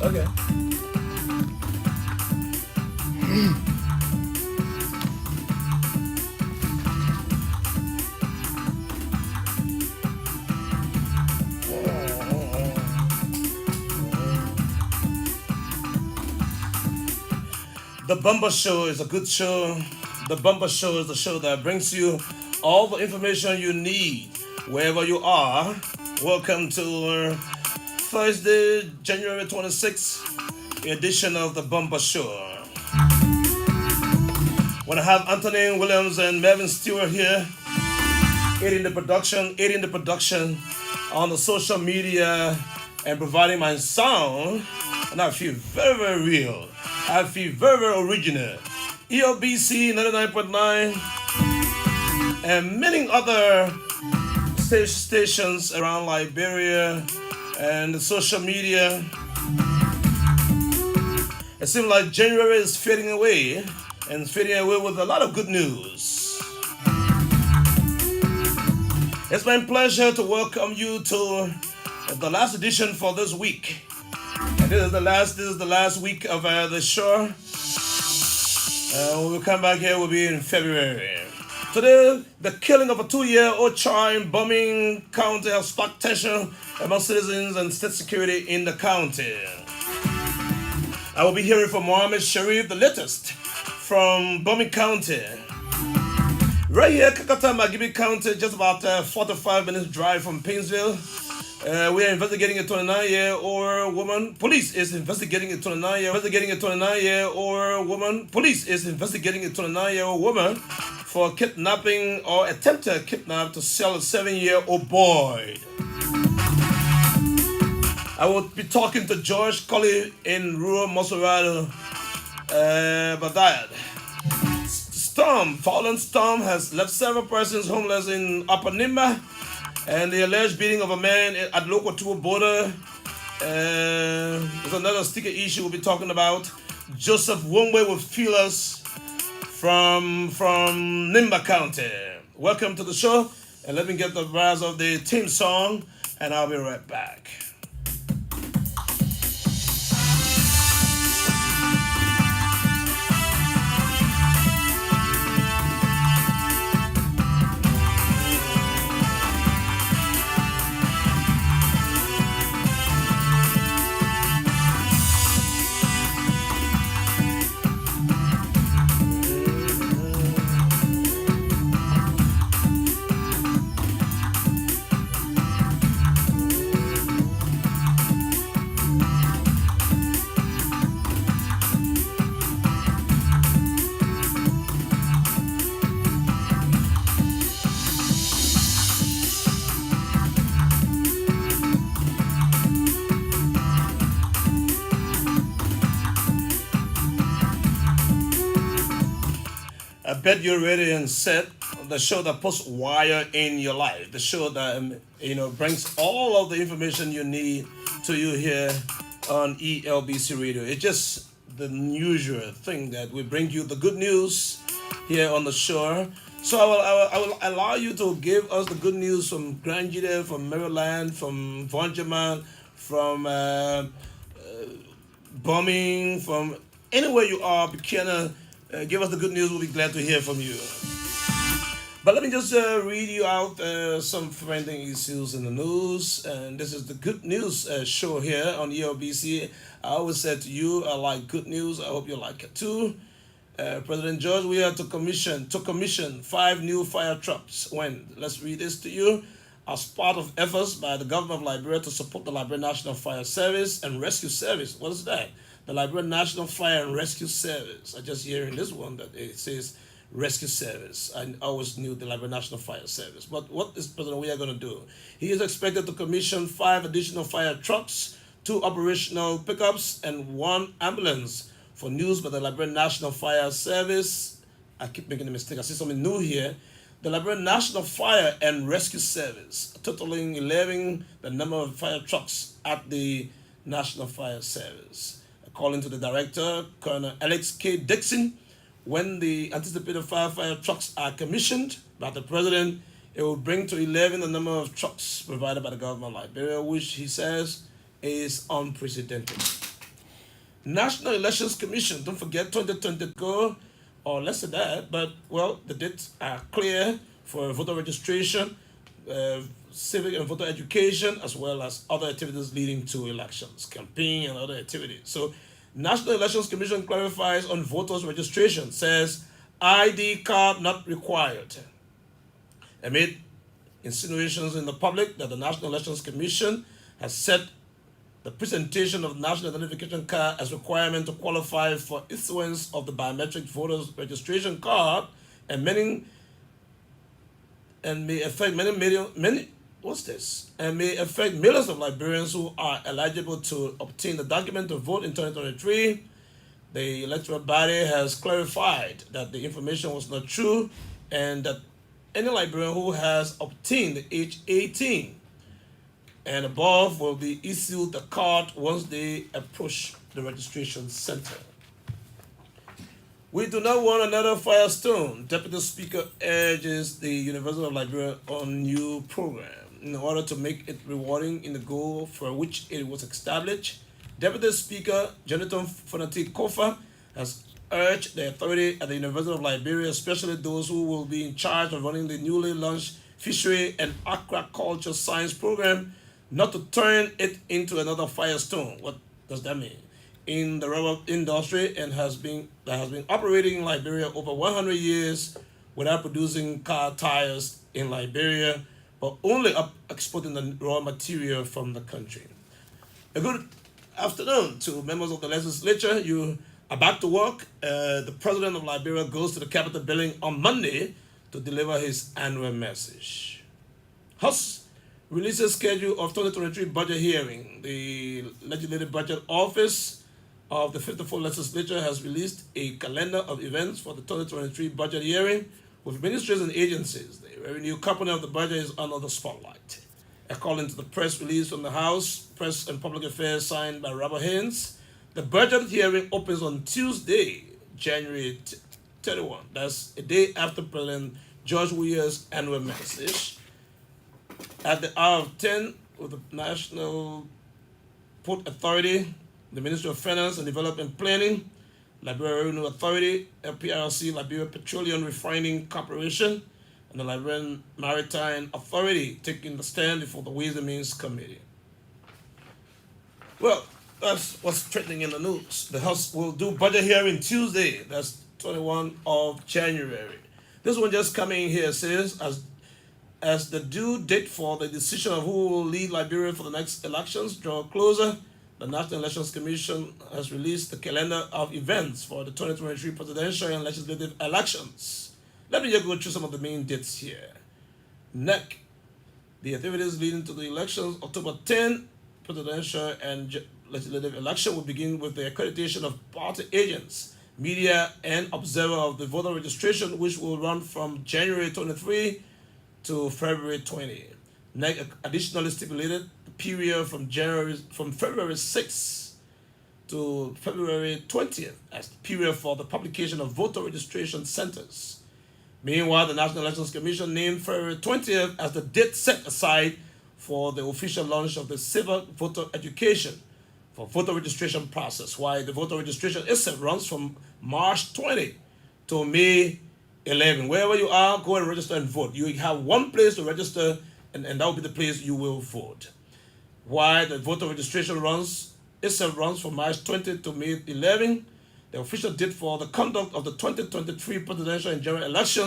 Okay. The Bumper Show is a good show. The Bumper Show is the show that brings you all the information you need wherever you are. Welcome to Thursday, January 26th edition of the Bumper Show. When I have Anthony Williams and Mervyn Stewart here, aiding the production on the social media and providing my sound, and I feel very, very real. I feel very, very original. ELBC 99.9 and many other stations around Liberia and the social media. It seems like January is fading away and fading away with a lot of good news. It's my pleasure to welcome you to the last edition for this week. And this is the last week of the show. When we come back here, we'll be in February. Today, the killing of a 2-year-old child in Bombing County has sparked tension among citizens and state security in the county. I will be hearing from Mohammed Sharif, the latest from Bombing County. Right here, Kakata, Magibi County, just about 45 minutes drive from Painesville. We are investigating a 29-year-old woman. Police is investigating a 29-year-old woman. Police is investigating a 29-year-old woman for kidnapping or attempted kidnap to sell a 7-year-old boy. I will be talking to George Colley in rural Mosorado, Badayad. Violent storm has left several persons homeless in Upper Nimba, and the alleged beating of a man at local 2 border. There's another sticker issue we'll be talking about. Joseph Wongwe will feel us from Nimba County. Welcome to the show, and let me get the verse of the theme song, and I'll be right back. I bet you're ready and set. The show that puts wire in your life. The show that brings all of the information you need to you here on ELBC Radio. It's just the usual thing that we bring you the good news here on the show. So I will allow you to give us the good news from Grand Jude, from Maryland, from Vonjaman, from Bombing, from anywhere you are, Buchanan. Give us the good news. We'll be glad to hear from you. But let me just read you out some trending issues in the news. And this is the good news show here on ELBC. I always said to you, I like good news. I hope you like it too. President George, we are to commission 5 new fire trucks. When? Let's read this to you. As part of efforts by the government of Liberia to support the Liberia National Fire Service and Rescue Service. What is that? The Liberia National Fire and Rescue Service. I just hear in this one that it says Rescue Service. I always knew the Liberia National Fire Service. But what is President Weah going to do? He is expected to commission 5 additional fire trucks, 2 operational pickups, and 1 ambulance for news by the Liberia National Fire Service. I keep making a mistake. I see something new here. The Liberia National Fire and Rescue Service, totaling 11 the number of fire trucks at the National Fire Service. According to the director, Colonel Alex K. Dixon, when the anticipated fire trucks are commissioned by the president, it will bring to 11 the number of trucks provided by the government of Liberia, which he says is unprecedented. National Elections Commission, don't forget 2020 go, or less than that, but well, the dates are clear for voter registration, uh, civic and voter education, as well as other activities leading to elections, campaign and other activities. So, National Elections Commission clarifies on voters registration, says ID card not required, amid insinuations in the public that the National Elections Commission has set the presentation of national identification card as requirement to qualify for issuance of the biometric voters registration card, and many and may affect many what's this and may affect millions of Liberians who are eligible to obtain the document to vote in 2023. The electoral body has clarified that the information was not true, and that any Liberian who has obtained the age 18 and above will be issued the card once they approach the registration center. We do not want another Firestone, Deputy Speaker urges the University of Liberia on new program in order to make it rewarding in the goal for which it was established. Deputy Speaker Jonathan Fonati Kofa has urged the authority at the University of Liberia, especially those who will be in charge of running the newly launched Fishery and Aquaculture Science Program, not to turn it into another Firestone. What does that mean? In the rubber industry, and has been operating in Liberia over 100 years without producing car tires in Liberia, but only exporting the raw material from the country. A good afternoon to members of the legislature. You are back to work. The president of Liberia goes to the Capitol building on Monday to deliver his annual message. House releases schedule of 2023 budget hearing. The Legislative Budget Office of the 54th Legislature has released a calendar of events for the 2023 budget hearing, with ministries and agencies. The revenue component of the budget is under the spotlight. According to the press release from the House Press and Public Affairs signed by Robert Haynes, the budget hearing opens on Tuesday, January 31. That's a day after President George Weah's annual message. At the hour of 10, with the National Port Authority, the Ministry of Finance and Development Planning, Liberia Revenue Authority, LPRC, Liberia Petroleum Refining Corporation, and the Liberian Maritime Authority taking the stand before the Ways and Means Committee. Well, that's what's trending in the news. The House will do budget hearing Tuesday, that's 21 of January. This one just coming here says, as the due date for the decision of who will lead Liberia for the next elections draw closer, the National Elections Commission has released the calendar of events for the 2023 presidential and legislative elections. Let me just go through some of the main dates here. NEC, the activities leading to the elections, October 10, presidential and legislative election will begin with the accreditation of party agents, media, and observer of the voter registration, which will run from January 23 to February 20. NEC additionally stipulated the period from February 6 to February 20th as the period for the publication of voter registration centers. Meanwhile, the National Elections Commission named February 20th as the date set aside for the official launch of the civil voter education for voter registration process, while the voter registration itself runs from March 20 to May 11. Wherever you are, go and register and vote. You have one place to register, and that will be the place you will vote. While the voter registration runs from March 20 to May 11, the official date for the conduct of the 2023 presidential and general elections